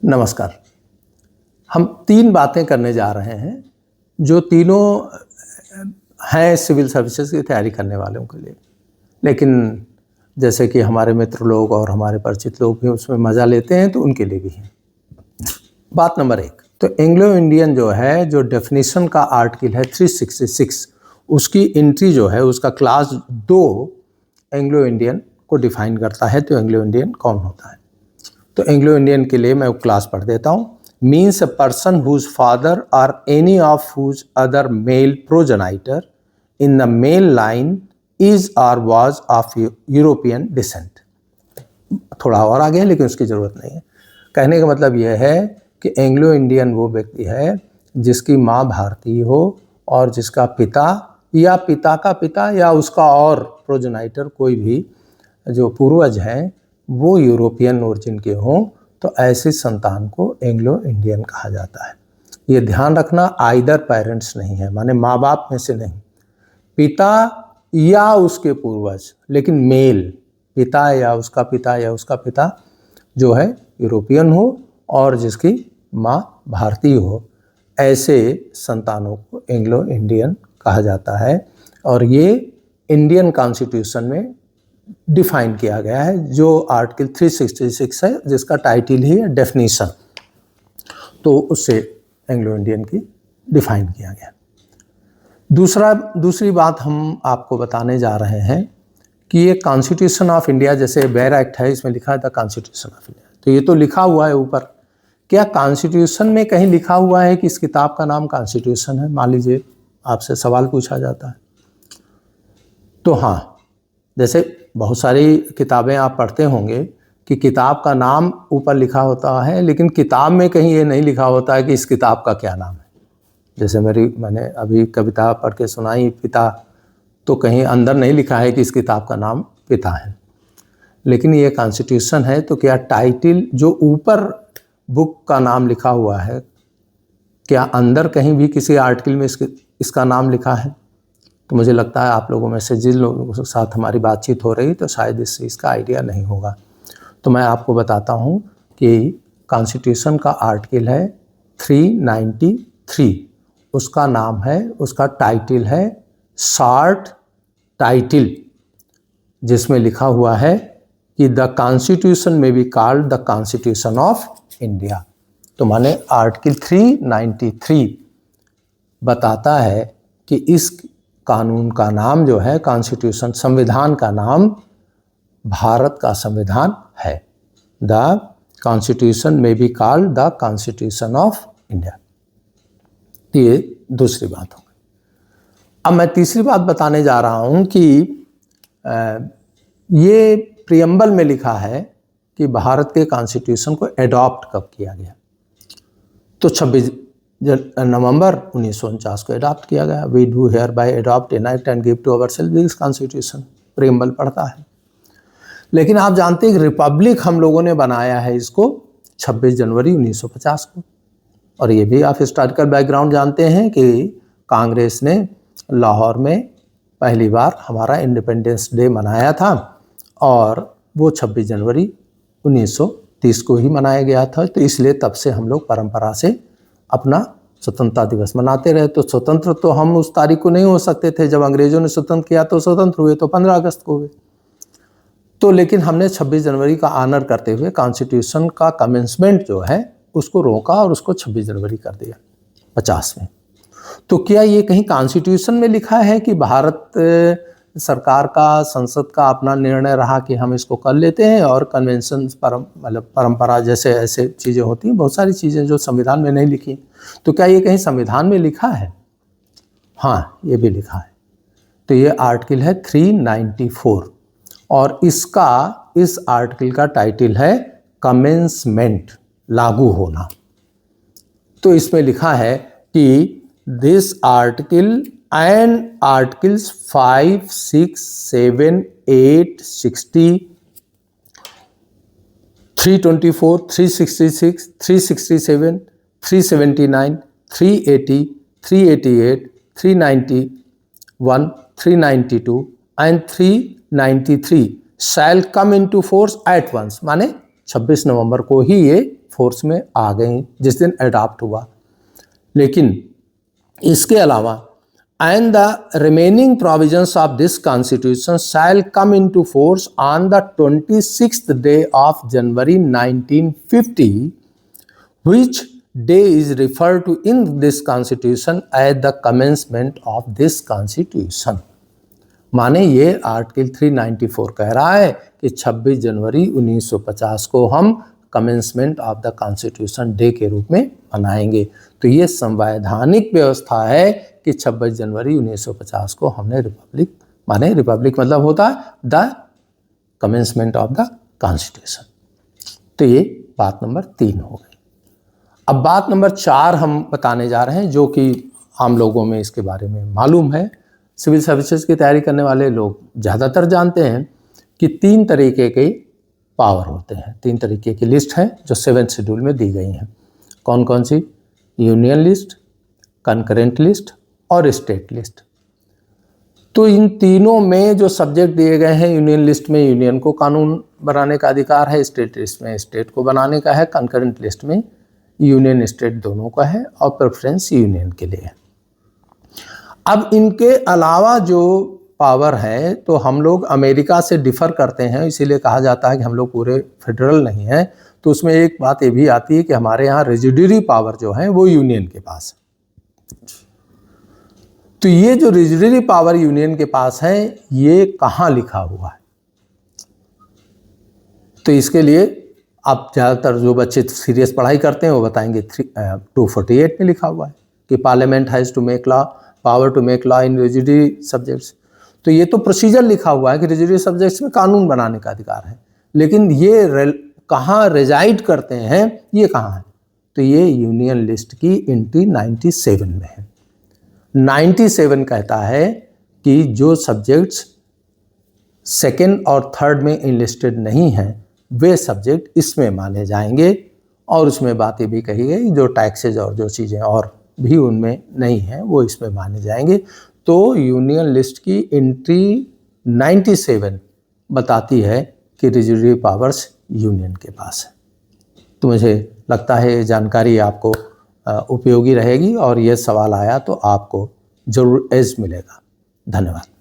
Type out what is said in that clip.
नमस्कार। हम 3 बातें करने जा रहे हैं, जो तीनों हैं सिविल सर्विसेज की तैयारी करने वालों के लिए। लेकिन जैसे कि हमारे मित्र लोग और हमारे परिचित लोग भी उसमें मज़ा लेते हैं, तो उनके लिए भी है। बात नंबर 1, तो एंग्लो इंडियन जो है, जो डेफिनेशन का आर्टिकल है 366, उसकी एंट्री जो है, उसका क्लास 2 एंग्लो इंडियन को डिफाइन करता है। तो एंग्लो इंडियन कौन होता है? तो एंग्लो इंडियन के लिए मैं वो क्लास पढ़ देता हूँ। Means a person whose father or any of whose other male progenitor in the male line is or was of European descent. थोड़ा और आगे है, लेकिन उसकी ज़रूरत नहीं है। कहने का मतलब यह है कि एंग्लो इंडियन वो व्यक्ति है जिसकी माँ भारतीय हो और जिसका पिता या पिता का पिता या उसका और प्रोजेनाइटर कोई भी जो पूर्वज हैं वो यूरोपियन ओरिजिन के हों, तो ऐसे संतान को एंग्लो इंडियन कहा जाता है। ये ध्यान रखना, आइदर पेरेंट्स नहीं है, माने माँ बाप में से नहीं, पिता या उसके पूर्वज, लेकिन मेल, पिता या उसका पिता जो है यूरोपियन हो और जिसकी माँ भारतीय हो, ऐसे संतानों को एंग्लो इंडियन कहा जाता है। और ये इंडियन कॉन्स्टिट्यूशन में डिफाइन किया गया है, जो आर्टिकल 366 है, जिसका टाइटल ही है डेफिनेशन। तो उससे एंग्लो इंडियन की डिफाइन किया गया। दूसरी बात हम आपको बताने जा रहे हैं कि ये कॉन्स्टिट्यूशन ऑफ इंडिया, जैसे बेयर एक्ट है, इसमें लिखा है द कॉन्स्टिट्यूशन ऑफ इंडिया, तो ये तो लिखा हुआ है ऊपर। क्या कॉन्स्टिट्यूशन में कहीं लिखा हुआ है कि इस किताब का नाम कॉन्स्टिट्यूशन है? मान लीजिए आपसे सवाल पूछा जाता है, तो हाँ, जैसे बहुत सारी किताबें आप पढ़ते होंगे कि किताब का नाम ऊपर लिखा होता है, लेकिन किताब में कहीं ये नहीं लिखा होता है कि इस किताब का क्या नाम है। जैसे मैंने अभी कविता पढ़ के सुनाई पिता, तो कहीं अंदर नहीं लिखा है कि इस किताब का नाम पिता है। लेकिन ये कॉन्स्टिट्यूशन है, तो क्या टाइटल जो ऊपर बुक का नाम लिखा हुआ है, क्या अंदर कहीं भी किसी आर्टिकल में इसका नाम लिखा है? तो मुझे लगता है आप लोगों में से जिन लोगों के साथ हमारी बातचीत हो रही, तो शायद इस चीज़ का आइडिया नहीं होगा। तो मैं आपको बताता हूँ कि कॉन्स्टिट्यूशन का आर्टिकल है 393, उसका नाम है, उसका टाइटल है शॉर्ट टाइटल, जिसमें लिखा हुआ है कि द कॉन्स्टिट्यूशन में be called the constitution of India. तो माने आर्टिकल 393 बताता है कि इस कानून का नाम जो है, कॉन्स्टिट्यूशन, संविधान का नाम भारत का संविधान है। द कॉन्स्टिट्यूशन में be called the constitution of India. ये दूसरी बात हो गई। अब मैं तीसरी बात बताने जा रहा हूँ कि ये प्रियम्बल में लिखा है कि भारत के कॉन्स्टिट्यूशन को एडॉप्ट कब किया गया। तो 26 नवंबर 1949 को एडॉप्ट किया गया। We do hereby adopt enact and give to ourselves this constitution, preamble पढ़ता है। लेकिन आप जानते हैं कि रिपब्लिक हम लोगों ने बनाया है इसको 26 जनवरी 1950 को। और ये भी आप हिस्टोरिकल बैकग्राउंड जानते हैं कि कांग्रेस ने लाहौर में पहली बार हमारा इंडिपेंडेंस डे मनाया था, और वो 26 जनवरी 1930 को ही मनाया गया था। तो इसलिए तब से हम लोग परंपरा से अपना स्वतंत्रता दिवस मनाते रहे। तो स्वतंत्र तो हम उस तारीख को नहीं हो सकते थे, जब अंग्रेजों ने स्वतंत्र किया तो स्वतंत्र हुए तो 15 अगस्त को हुए। तो लेकिन हमने 26 जनवरी का ऑनर करते हुए कॉन्स्टिट्यूशन का कमेंसमेंट जो है उसको रोका और उसको 26 जनवरी कर दिया 50 में। तो क्या ये कहीं कॉन्स्टिट्यूशन में लिखा है कि भारत सरकार का, संसद का अपना निर्णय रहा कि हम इसको कर लेते हैं, और कन्वेंशन मतलब परंपरा जैसे ऐसे चीज़ें होती हैं, बहुत सारी चीज़ें जो संविधान में नहीं लिखी, तो क्या ये कहीं संविधान में लिखा है? हाँ, ये भी लिखा है। तो ये आर्टिकल है 394, और इस आर्टिकल का टाइटल है कमेंसमेंट, लागू होना। तो इसमें लिखा है कि this article and articles 5, 6, 7, 8, 60, 324, 366, 367, 379, 380, 388, 391, 392 and 393 shall come into force at once। माने 26 नवंबर को ही ये फोर्स में आ गई जिस दिन अडॉप्ट हुआ। लेकिन इसके अलावा and the remaining provisions of this constitution shall come into force on the 26th day of January 1950, which day is referred to in this constitution as the commencement of this constitution। माने ये article 394 कह रहा है कि 26 जनवरी 1950 को हम commencement of the constitution day के रूप में मनाएंगे। तो ये संवैधानिक व्यवस्था है कि 26 जनवरी 1950 को हमने रिपब्लिक, माने रिपब्लिक मतलब होता है the commencement of the constitution. तो ये बात नंबर 3 हो गई। अब बात नंबर 4 हम बताने जा रहे हैं, जो कि आम लोगों में इसके बारे में मालूम है। सिविल सर्विसेज की तैयारी करने वाले लोग ज़्यादातर जानते हैं कि 3 तरीके के पावर होते हैं, 3 तरीके की लिस्ट है जो 7th शेड्यूल में दी गई हैं। कौन कौन सी? यूनियन लिस्ट, कंकरेंट लिस्ट और स्टेट लिस्ट। तो इन तीनों में जो सब्जेक्ट दिए गए हैं, यूनियन लिस्ट में यूनियन को कानून बनाने का अधिकार है, स्टेट लिस्ट में स्टेट को बनाने का है, कंकरेंट लिस्ट में यूनियन स्टेट दोनों का है और प्रेफरेंस यूनियन के लिए है। अब इनके अलावा जो पावर है तो हम लोग अमेरिका से डिफ़र करते हैं, इसीलिए कहा जाता है कि हम लोग पूरे फेडरल नहीं हैं। तो उसमें एक बात ये भी आती है कि हमारे यहाँ रेजिडरी पावर जो है वो यूनियन के पास है। तो ये जो रेजिडरी पावर यूनियन के पास है ये कहाँ लिखा हुआ है? तो इसके लिए आप ज़्यादातर जो बच्चे सीरियस पढ़ाई करते हैं वो बताएंगे 248 में लिखा हुआ है कि parliament has to make law, power to make law in residuary subjects. तो ये तो प्रोसीजर लिखा हुआ है कि रेजिडरी सब्जेक्ट्स में कानून बनाने का अधिकार है, लेकिन ये कहाँ रेजाइड करते हैं, ये कहाँ है? तो ये यूनियन लिस्ट की एंट्री 97 में है। 97 कहता है कि जो सब्जेक्ट्स 2nd और 3rd में इनलिस्टेड नहीं हैं वे सब्जेक्ट इसमें माने जाएंगे। और उसमें बातें भी कही गई जो टैक्सेज और जो चीज़ें और भी उनमें नहीं हैं वो इसमें माने जाएंगे। तो यूनियन लिस्ट की एंट्री 97 बताती है कि रेजिडरी पावर्स यूनियन के पास है। तो मुझे लगता है ये जानकारी आपको उपयोगी रहेगी और ये सवाल आया तो आपको ज़रूर एज मिलेगा। धन्यवाद।